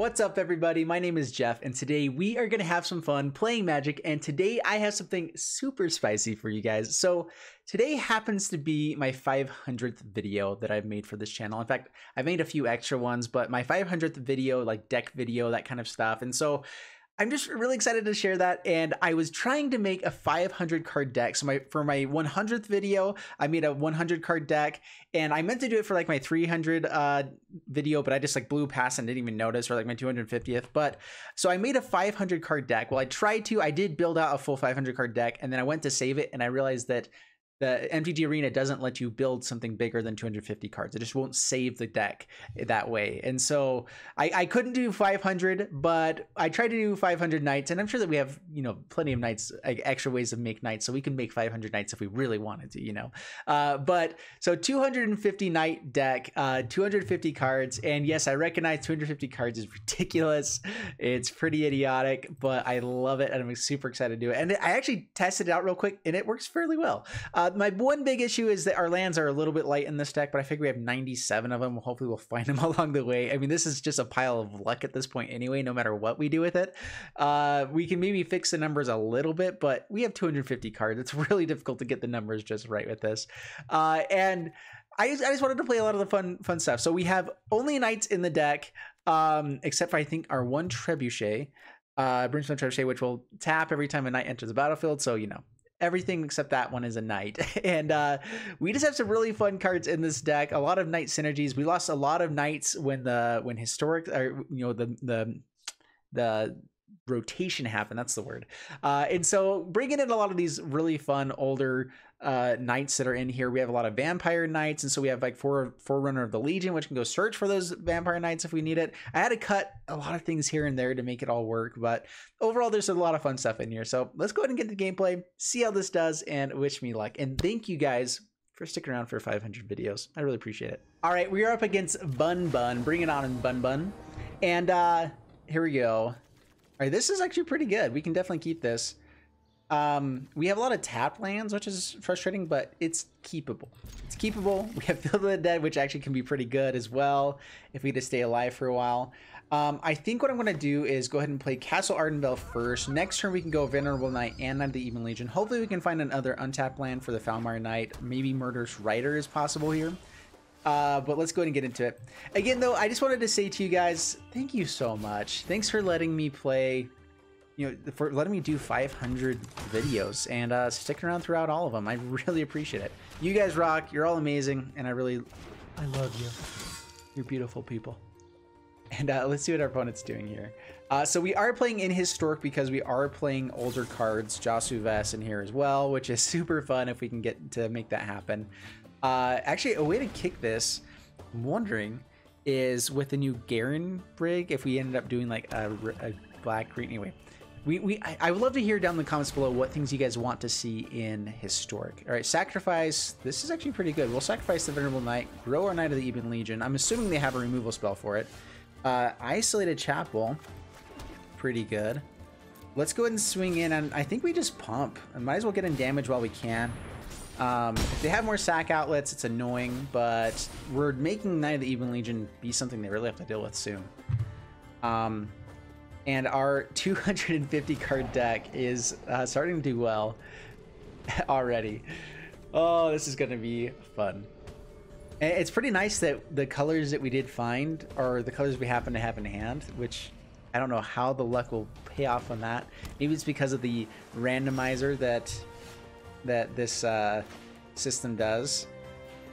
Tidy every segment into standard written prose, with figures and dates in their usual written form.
What's up, everybody? My name is Jeff, and today we are going to have some fun playing Magic, and today I have something super spicy for you guys. So today happens to be my 500th video that I've made for this channel. In fact, I've made a few extra ones, but my 500th video, like deck video, that kind of stuff. And so I'm just really excited to share that, and I was trying to make a 500 card deck. So for my 100th video, I made a 100 card deck, and I meant to do it for like my 300 video, but I just like blew past and didn't even notice, or like my 250th. But so I made a 500 card deck. Well, I did build out a full 500 card deck, and then I went to save it, and I realized that the MTG Arena doesn't let you build something bigger than 250 cards. It just won't save the deck that way. And so I couldn't do 500, but I tried to do 500 knights, and I'm sure that we have, plenty of knights, like extra ways to make knights, so we can make 500 knights if we really wanted to, But so 250 knight deck, 250 cards, and yes, I recognize 250 cards is ridiculous. It's pretty idiotic, but I love it, and I'm super excited to do it. And I actually tested it out real quick, and it works fairly well. My one big issue is that our lands are a little bit light in this deck, but I figure we have 97 of them. Hopefully we'll find them along the way. I mean, this is just a pile of luck at this point anyway, no matter what we do with it. We can maybe fix the numbers a little bit, but we have 250 cards. It's really difficult to get the numbers just right with this. And I just wanted to play a lot of the fun stuff. So we have only knights in the deck, except for I think our one trebuchet, Brimstone Trebuchet, which will tap every time a knight enters the battlefield. So, everything except that one is a knight. And we just have some really fun cards in this deck. A lot of knight synergies. We lost a lot of knights when historic, or the rotation happened. That's the word. And so bringing in a lot of these really fun older knights that are in here. We have a lot of vampire knights, and so we have like Forerunner of the Legion, which can go search for those vampire knights if we need it. I had to cut a lot of things here and there to make it all work, but overall there's a lot of fun stuff in here. So let's go ahead and get the gameplay, see how this does, and wish me luck. And thank you guys for sticking around for 500 videos. I really appreciate it. All right, we are up against Bun Bun. Bring it on, Bun Bun. And here we go. All right, this is actually pretty good. We can definitely keep this. We have a lot of tap lands, which is frustrating, but it's keepable. It's keepable. We have Field of the Dead, which actually can be pretty good as well if we just stay alive for a while. I think what I'm going to do is go ahead and play Castle Ardenvale first. Next turn, we can go Venerable Knight and Knight of the Even Legion. Hopefully, we can find another untapped land for the Falmar Knight. Maybe Murderous Rider is possible here. But let's go ahead and get into it. Again, though, I just wanted to say to you guys, thank you so much. Thanks for letting me play, for letting me do 500 videos and sticking around throughout all of them. I really appreciate it. You guys rock. You're all amazing, and I love you. You're beautiful people. And let's see what our opponent's doing here. So we are playing in Historic because we are playing older cards. Josu Vess in here as well, which is super fun if we can get to make that happen. Actually, a way to kick this, I'm wondering, is with the new Garen rig, if we ended up doing like a black-green. Anyway, I would love to hear down in the comments below what things you guys want to see in Historic. All right, sacrifice. This is actually pretty good. We'll sacrifice the Venerable Knight, grow our Knight of the Even Legion. I'm assuming they have a removal spell for it. Isolated Chapel, pretty good. Let's go ahead and swing in, and I think we just pump. I might as well get in damage while we can. If they have more sack outlets, it's annoying, but we're making Knight of the Even Legion be something they really have to deal with soon. And our 250 card deck is starting to do well already. Oh, this is going to be fun. And it's pretty nice that the colors that we did find are the colors we happen to have in hand, which I don't know how the luck will pay off on that. Maybe it's because of the randomizer that this system does.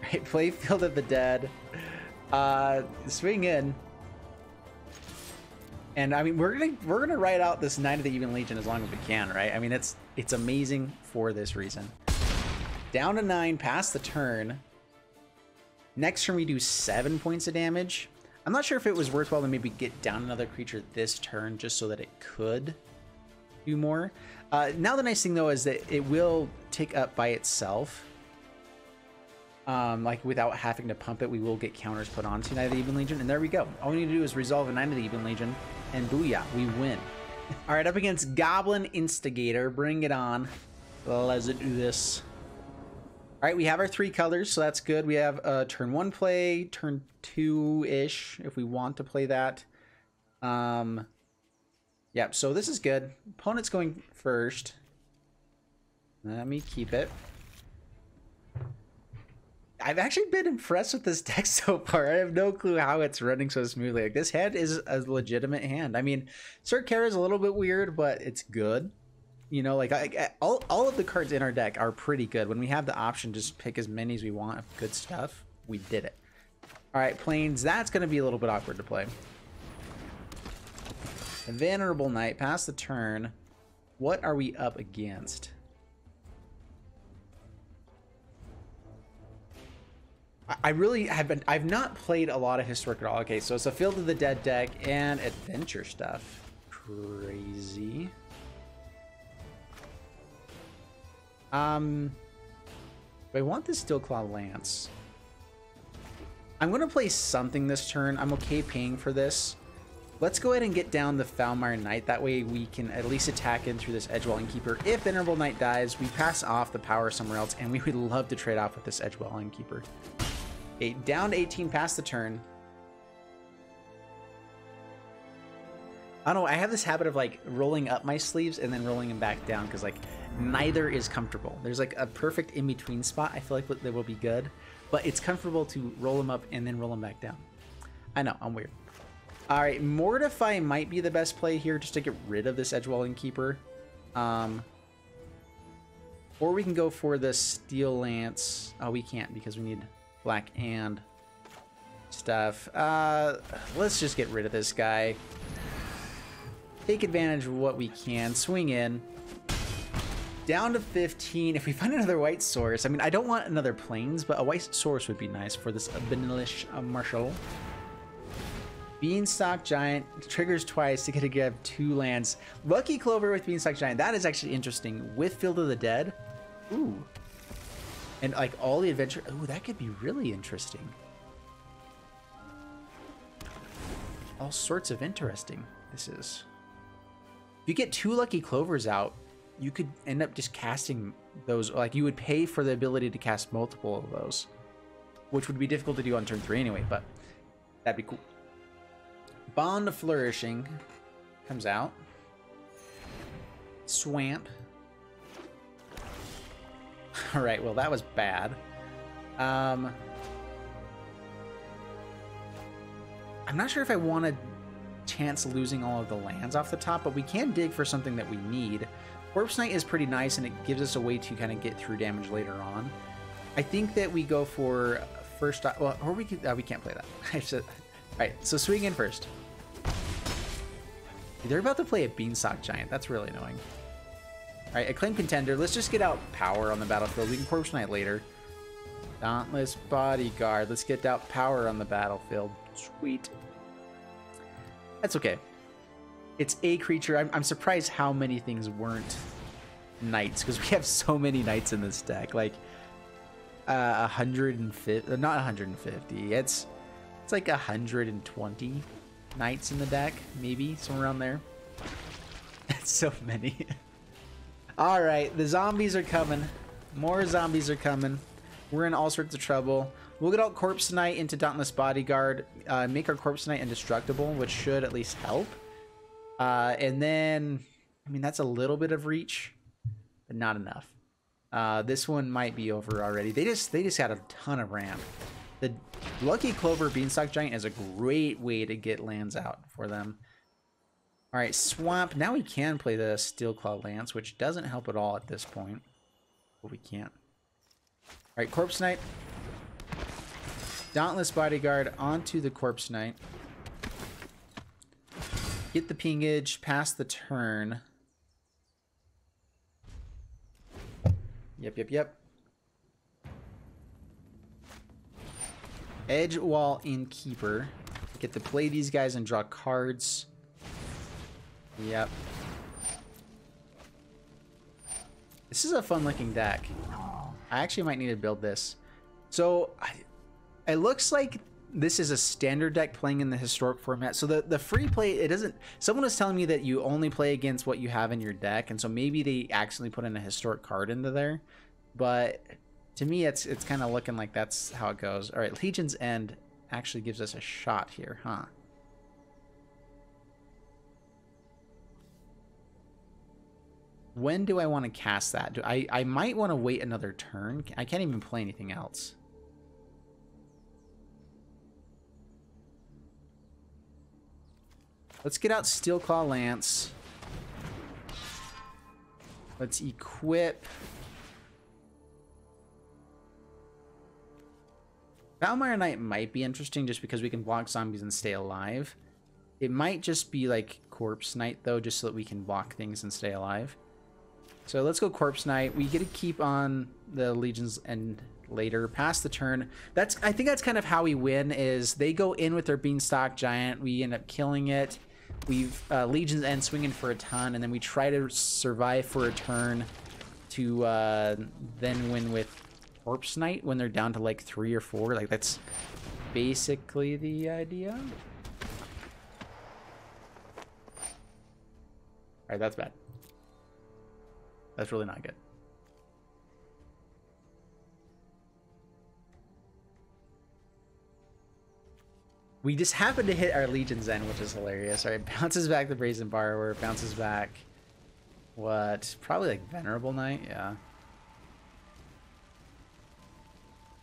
Right, play Field of the Dead, swing in, and I mean we're gonna write out this Knight of the Even Legion as long as we can, right? I mean it's amazing for this reason. Down to 9, pass the turn. Next turn we do 7 points of damage. I'm not sure if it was worthwhile to maybe get down another creature this turn just so that it could do more. Now the nice thing though is that it will take up by itself. Like without having to pump it, we will get counters put onto Knight of the Even Legion, and there we go. All we need to do is resolve a Knight of the Even Legion, and booyah, we win. All right, up against Goblin Instigator, bring it on. Let's do this. All right, we have our 3 colors, so that's good. We have turn 1 play, turn 2-ish if we want to play that. Yep, so this is good. Opponent's going first. Let me keep it. I've actually been impressed with this deck so far. I have no clue how it's running so smoothly. Like, this hand is a legitimate hand. I mean, Surkera is a little bit weird, but it's good. You know, like, all of the cards in our deck are pretty good. When we have the option to just pick as many as we want of good stuff, we did it. All right, Plains, that's going to be a little bit awkward to play. A Venerable Knight, pass the turn. What are we up against? I really have been... I've not played a lot of Historic at all. Okay, so it's a Field of the Dead deck and adventure stuff. Crazy. I want this Steelclaw Lance. I'm going to play something this turn. I'm okay paying for this. Let's go ahead and get down the Foulmire Knight. That way we can at least attack in through this Edgewalling Keeper. If Venerable Knight dies, we pass off the power somewhere else, and we would love to trade off with this Edgewalling Keeper. Okay, down to 18, pass the turn. I don't know, I have this habit of like rolling up my sleeves and then rolling them back down because like neither is comfortable. There's like a perfect in-between spot. I feel like that will be good, but it's comfortable to roll them up and then roll them back down. I know, I'm weird. All right, Mortify might be the best play here just to get rid of this Edgewalling Keeper. Or we can go for the Steel Lance. Oh, we can't because we need black and stuff. Let's just get rid of this guy. Take advantage of what we can. Swing in. Down to 15. If we find another white source, I mean, I don't want another Plains, but a white source would be nice for this Benilish Marshal. Beanstalk Giant triggers twice to get to grab 2 lands. Lucky Clover with Beanstalk Giant. That is actually interesting. With Field of the Dead. Ooh. And like all the adventure. Ooh, that could be really interesting. All sorts of interesting. This is. If you get 2 Lucky Clovers out, you could end up just casting those. Like you would pay for the ability to cast multiple of those, which would be difficult to do on turn 3 anyway, but that'd be cool. Bond of Flourishing comes out. Swamp. All right, well, that was bad. I'm not sure if I want to chance losing all of the lands off the top, but we can dig for something that we need. Corpse Knight is pretty nice, and it gives us a way to kind of get through damage later on. I think that we go for first... Well, or we could, we can't play that. All right, so swing in first. They're about to play a Beanstalk Giant. That's really annoying. All right, Acclaimed Contender. Let's just get out power on the battlefield. We can Corpse Knight later. Dauntless Bodyguard. Let's get out power on the battlefield. Sweet. That's okay. It's a creature. I'm surprised how many things weren't knights, because we have so many knights in this deck. Like 150, not 150. It's like 120 knights in the deck, maybe somewhere around there. That's so many. All right, the zombies are coming. More zombies are coming. We're in all sorts of trouble. We'll get out Corpse Knight into Dauntless Bodyguard, make our Corpse Knight indestructible, which should at least help. And then, I mean, that's a little bit of reach, but not enough. This one might be over already. They just had a ton of ramp. The Lucky Clover Beanstalk Giant is a great way to get lands out for them. All right, Swamp. Now we can play the Steelclaw Lance, which doesn't help at all at this point. But we can't. All right, Corpse Knight. Dauntless Bodyguard onto the Corpse Knight. Get the pingage, pass the turn. Yep. Edgewall Innkeeper. Get to play these guys and draw cards. Yep. This is a fun looking deck. I actually might need to build this. So it looks like this is a standard deck playing in the historic format. So the free play, it doesn't... Someone was telling me that you only play against what you have in your deck, and so maybe they accidentally put in a historic card into there. But to me, it's kind of looking like that's how it goes. All right, Legion's End actually gives us a shot here, huh? When do I want to cast that? I might want to wait another turn. I can't even play anything else. Let's get out Steelclaw Lance. Let's equip. Valmire Knight might be interesting just because we can block zombies and stay alive. It might just be like Corpse Knight though, just so that we can block things and stay alive. So let's go Corpse Knight. We get to keep on the Legion's End later, past the turn. I think that's kind of how we win, is they go in with their Beanstalk Giant. We end up killing it. We've Legion's End swinging for a ton, and then we try to survive for a turn to then win with Corpse Knight when they're down to like 3 or 4. Like, that's basically the idea. All right, that's bad. That's really not good. We just happen to hit our Legion's End, which is hilarious. All right, bounces back the Brazen Borrower, bounces back what? Probably like Venerable Knight, yeah.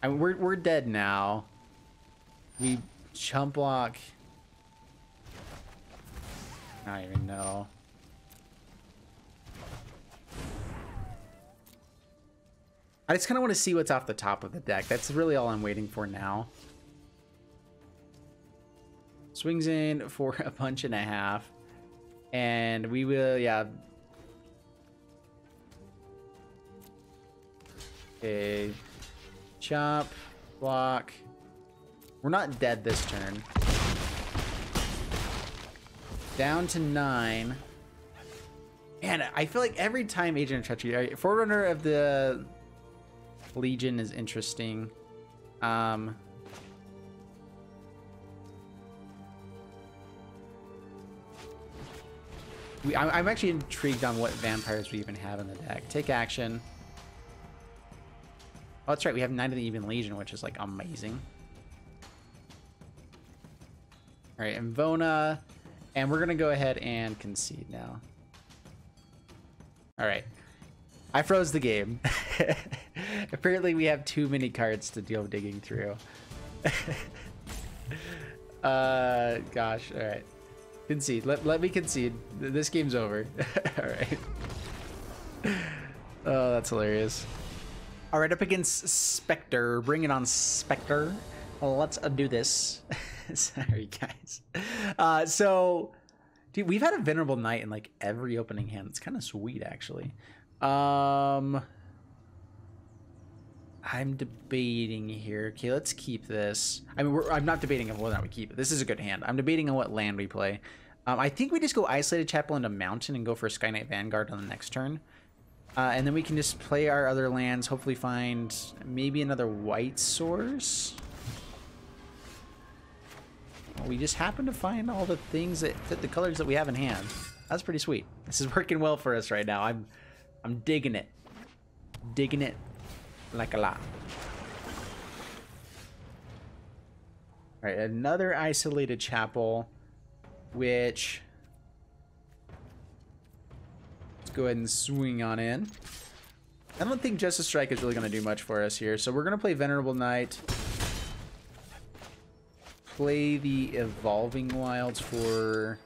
I mean, we're dead now. We chump block. I don't even know. I just kind of want to see what's off the top of the deck. That's really all I'm waiting for now. Swings in for a punch and a half. And we will, yeah. Okay. Chop. Block. We're not dead this turn. Down to 9. And I feel like every time Agent of Treachery, right, Forerunner of the Legion is interesting. I'm actually intrigued on what vampires we even have in the deck. Take action. Oh, that's right. We have Knight of the Even Legion, which is like amazing. All right, Invona. And we're going to go ahead and concede now. All right. I froze the game. Apparently, we have too many cards to deal digging through. Gosh. All right. Concede. Let me concede. This game's over. All right. Oh, that's hilarious. All right, up against Spectre. Bring it on, Spectre. Well, let's do this. Sorry, guys. So, dude, we've had a Venerable Knight in like every opening hand. It's kind of sweet, actually. I'm debating here. Okay, let's keep this. I mean, I'm not debating on whether or not we keep it. This is a good hand. I'm debating on what land we play. I think we just go Isolated Chapel into Mountain and go for Sky Knight Vanguard on the next turn. And then we can just play our other lands, hopefully find maybe another white source. Well, we just happen to find all the things that fit the colors that we have in hand. That's pretty sweet. This is working well for us right now. I'm digging it. Digging it like a lot. All right, another Isolated Chapel, which... let's go ahead and swing on in. I don't think Justice Strike is really going to do much for us here, so we're going to play Venerable Knight. Play the Evolving Wilds for...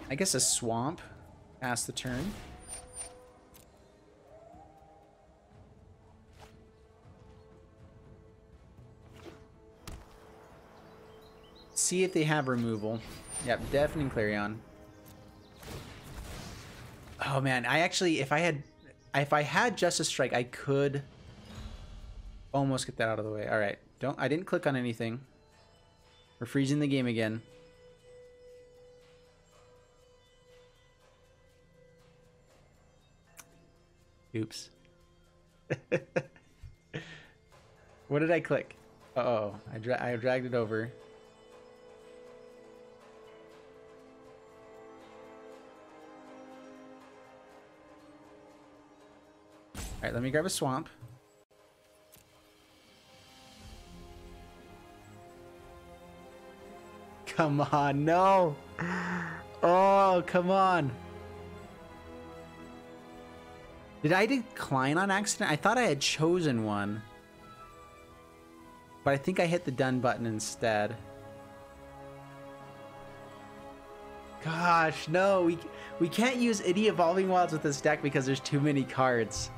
I guess a swamp. Pass the turn. See if they have removal. Yep, Deafening Clarion. Oh man, I actually, if I had Justice Strike, I could almost get that out of the way. All right, I didn't click on anything. We're freezing the game again. Oops. What did I click? Uh-oh, I dragged it over. All right, let me grab a swamp. Come on, no. Oh, come on. Did I decline on accident? I thought I had chosen one. But I think I hit the done button instead. Gosh, no, we can't use any Evolving Wilds with this deck because there's too many cards.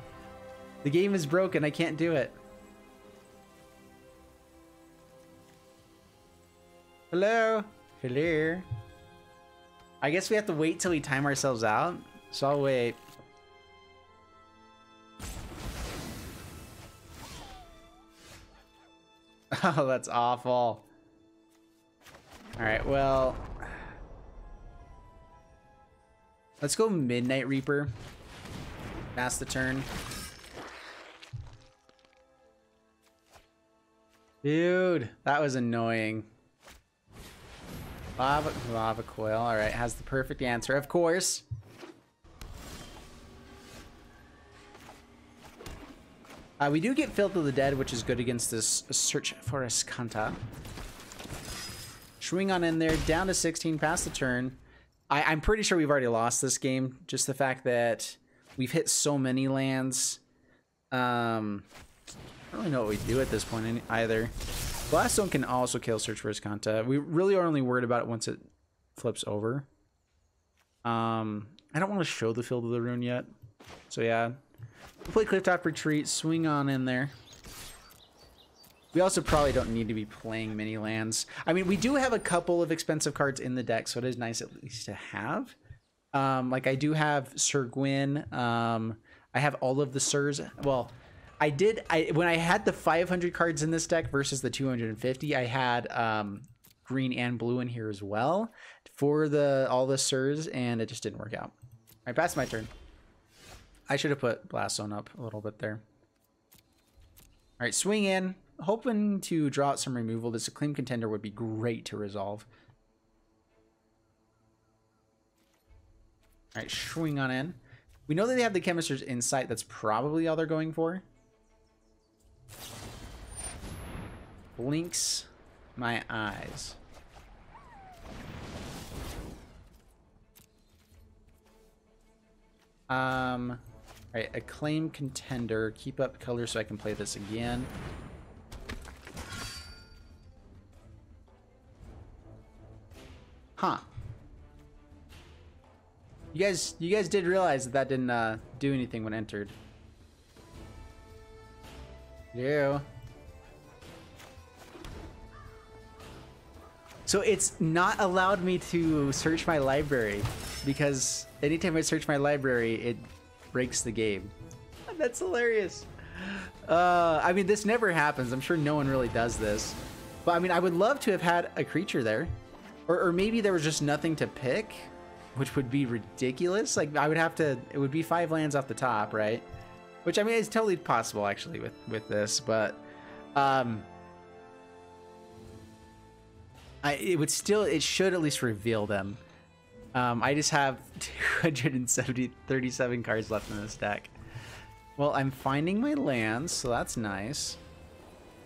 The game is broken, I can't do it. Hello? Hello? I guess we have to wait till we time ourselves out, so I'll wait. Oh, that's awful. Alright, well... let's go Midnight Reaper. Pass the turn. Dude, that was annoying. Lava Coil. Alright, has the perfect answer, of course. We do get Filth of the Dead, which is good against this Search for Escanta. Swing on in there, down to 16, pass the turn. I'm pretty sure we've already lost this game. Just the fact that we've hit so many lands. I don't really know what we do at this point either. Blaststone can also kill Search for Escanta. We really are only worried about it once it flips over. I don't want to show the Field of the Rune yet. So yeah. We'll play Clifftop Retreat, swing on in there. We also probably don't need to be playing many lands. I mean, we do have a couple of expensive cards in the deck, so it is nice at least to have. Like I do have Sir Gwyn. I have all of the Sirs. Well, when I had the 500 cards in this deck versus the 250, I had green and blue in here as well for all the Sirs, and it just didn't work out. All right, pass my turn. I should have put Blast Zone up a little bit there. All right, swing in. Hoping to draw out some removal. This Acclaimed Contender would be great to resolve. All right, swing on in. We know that they have the Chemist's Insight. That's probably all they're going for. Blinks my eyes. All right, Acclaimed Contender. Keep up color so I can play this again. Huh. You guys did realize that that didn't do anything when entered. Yeah. So it's not allowed me to search my library because anytime I search my library, it breaks the game. That's hilarious. I mean, this never happens. I'm sure no one really does this. But I mean, I would love to have had a creature there. Or maybe there was just nothing to pick, which would be ridiculous. Like, I would have to... it would be 5 lands off the top, right? Which, I mean, is totally possible, actually, with this. But... it should at least reveal them. I just have 237 cards left in this deck. Well, I'm finding my lands, so that's nice.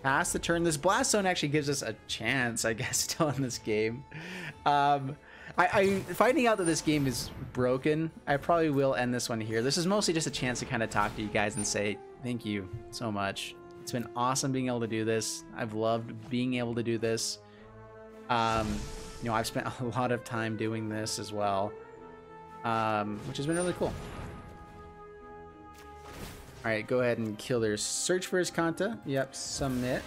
Pass the turn. This Blast Zone actually gives us a chance, I guess, still in this game. I'm finding out that this game is broken. I probably will end this one here. This is mostly just a chance to kind of talk to you guys and say thank you so much. It's been awesome being able to do this. I've loved being able to do this. You know, I've spent a lot of time doing this as well, which has been really cool. All right, go ahead and kill their Search for Escanta. Yep, submit.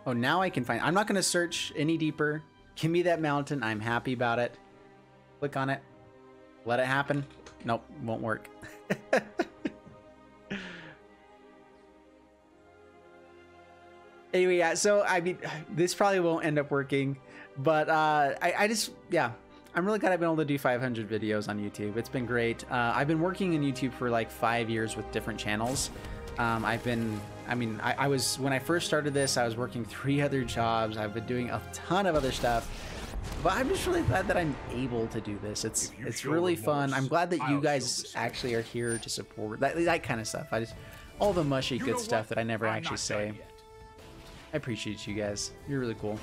Oh, now I can find... I'm not going to search any deeper. Give me that mountain. I'm happy about it. Click on it. Let it happen. Nope, won't work. Anyway, yeah, so I mean, this probably won't end up working, but I just, yeah, I'm really glad I've been able to do 500 videos on YouTube. It's been great. I've been working in YouTube for like 5 years with different channels. I was, when I first started this, I was working 3 other jobs. I've been doing a ton of other stuff, but I'm just really glad that I'm able to do this. It's really fun. I'm glad that you guys actually are here to support that kind of stuff. All the mushy good stuff that I never actually say. I appreciate you guys. You're really cool.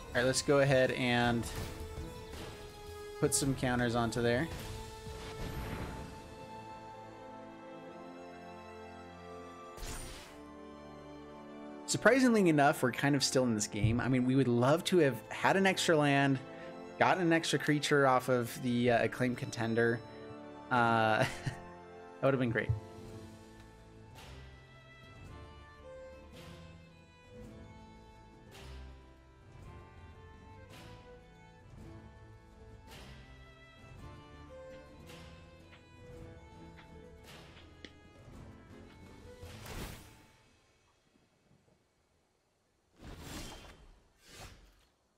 All right, let's go ahead and put some counters onto there. Surprisingly enough, we're kind of still in this game. I mean, we would love to have had an extra land, gotten an extra creature off of the acclaimed contender. That would have been great.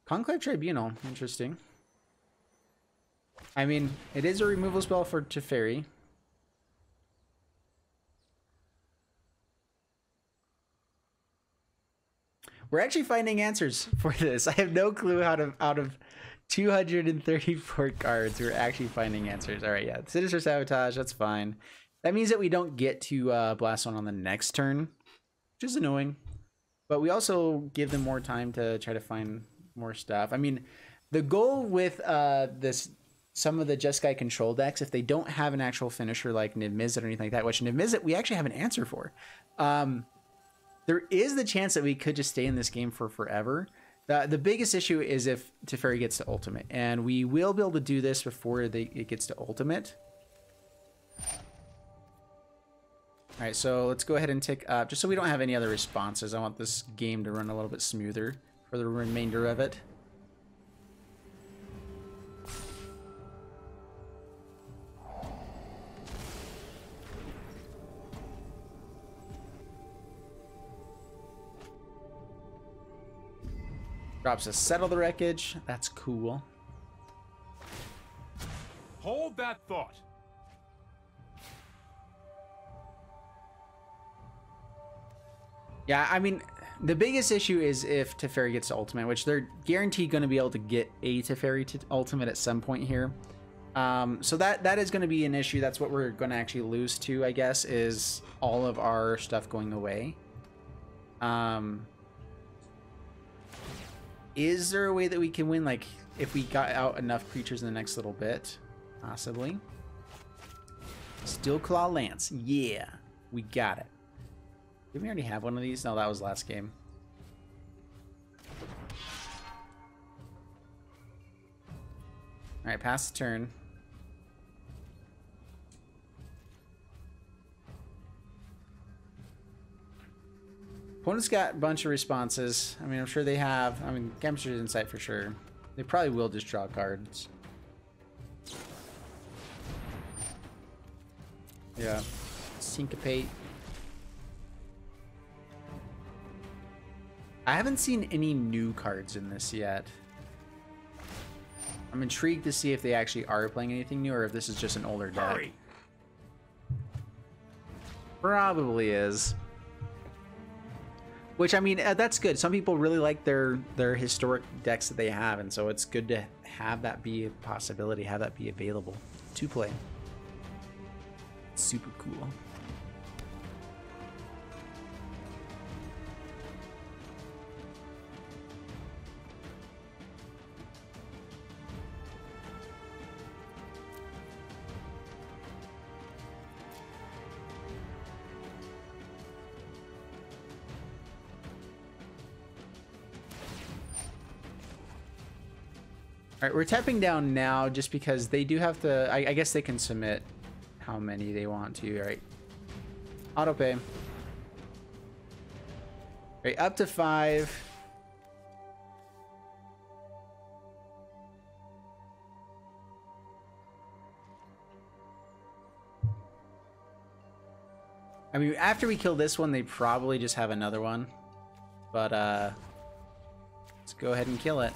Conclave Tribunal, interesting. I mean, it is a removal spell for Teferi. We're actually finding answers for this. I have no clue how to, out of 234 cards, we're actually finding answers. All right, yeah, Sinister Sabotage, that's fine. That means that we don't get to blast one on the next turn, which is annoying. But we also give them more time to try to find more stuff. I mean, the goal with some of the Jeskai Control decks, if they don't have an actual finisher like Emisizzle or anything like that, which Emisizzle we actually have an answer for. There is the chance that we could just stay in this game for forever. The biggest issue is if Teferi gets to ultimate, and we will be able to do this before it gets to ultimate. All right, so let's go ahead and tick up, just so we don't have any other responses. I want this game to run a little bit smoother for the remainder of it. Drops a Settle the Wreckage. That's cool. Hold that thought. Yeah, I mean, the biggest issue is if Teferi gets to ultimate, which they're guaranteed going to be able to get a Teferi to ultimate at some point here. So that is going to be an issue. That's what we're going to actually lose to, I guess, is all of our stuff going away. Is there a way that we can win, like, if we got out enough creatures in the next little bit? Possibly. Steel Claw Lance. Yeah, we got it. Did we already have one of these? No, that was last game. All right, pass the turn. Opponent's got a bunch of responses. I mean, I'm sure they have. I mean, Chemistry's Insight for sure. They probably will just draw cards. Yeah. Syncopate. I haven't seen any new cards in this yet. I'm intrigued to see if they actually are playing anything new or if this is just an older deck. Hurry. Probably is. Which, I mean, that's good. Some people really like their historic decks that they have, and so it's good to have that be a possibility, have that be available to play. Super cool. All right, we're tapping down now just because they do have to, I guess they can submit how many they want to, right? Auto pay. All right, up to 5. I mean, after we kill this one, they probably just have another one. But let's go ahead and kill it.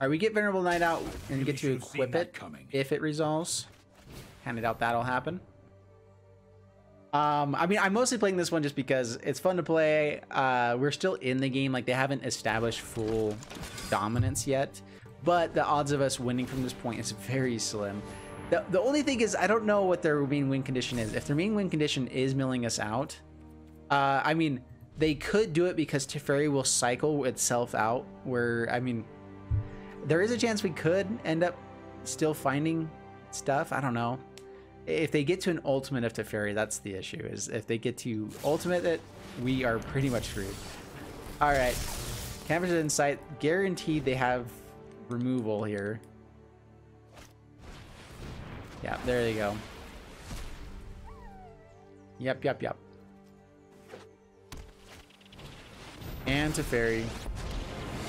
All right, we get Venerable Knight out and get to equip it if it resolves. Kind of doubt that'll happen. I mean, I'm mostly playing this one just because it's fun to play. We're still in the game. Like, they haven't established full dominance yet. But the odds of us winning from this point is very slim. The only thing is, I don't know what their main win condition is. If their main win condition is milling us out, I mean, they could do it because Teferi will cycle itself out, where, I mean, there is a chance we could end up still finding stuff. I don't know. If they get to an ultimate of Teferi, that's the issue, is if they get to ultimate it, we are pretty much screwed. All right. Canvas Insight, guaranteed they have removal here. Yeah, there they go. Yep. And Teferi.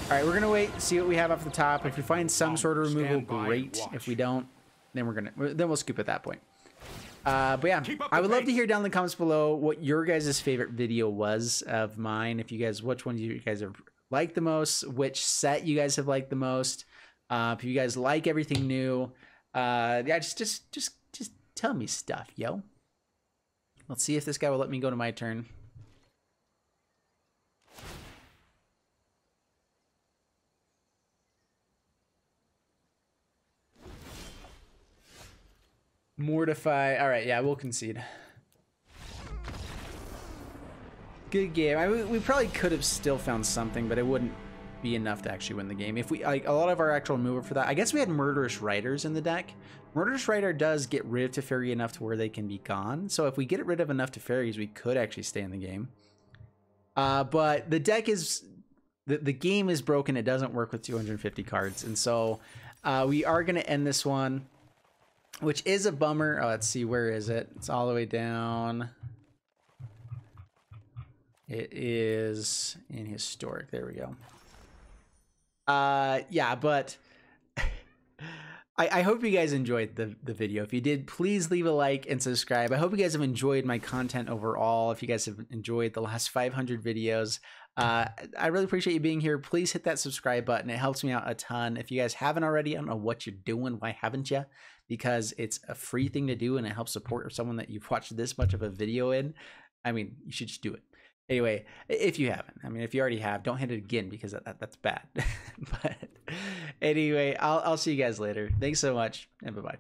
All right, we're gonna wait, see what we have off the top. If we find some sort of removal, great. If we don't, then we'll scoop at that point. But yeah, I would love to hear down in the comments below what your guys' favorite video was of mine. If you guys, which one you guys have liked the most, which set you guys have liked the most. If you guys like everything new, yeah, just tell me stuff, yo. Let's see if this guy will let me go to my turn. Mortify. All right, yeah, we'll concede. Good game. I mean, we probably could have still found something, but it wouldn't be enough to actually win the game. If we, like, a lot of our actual removal for that, I guess we had Murderous Riders in the deck. Murderous Rider does get rid of Teferi enough to where they can be gone. So if we get rid of enough Teferis, we could actually stay in the game. But the deck is, the game is broken. It doesn't work with 250 cards. And so we are going to end this one, which is a bummer. Oh, let's see, where is it? It's all the way down. It is in Historic. There we go. Yeah, but I hope you guys enjoyed the video. If you did, please leave a like and subscribe. I hope you guys have enjoyed my content overall. If you guys have enjoyed the last 500 videos, I really appreciate you being here. Please hit that subscribe button. It helps me out a ton. If you guys haven't already, I don't know what you're doing. Why haven't you? Because it's a free thing to do and it helps support someone that you've watched this much of a video in. I mean, you should just do it. Anyway, if you haven't, I mean, if you already have, don't hit it again because that's bad. But anyway, I'll see you guys later. Thanks so much, and bye-bye.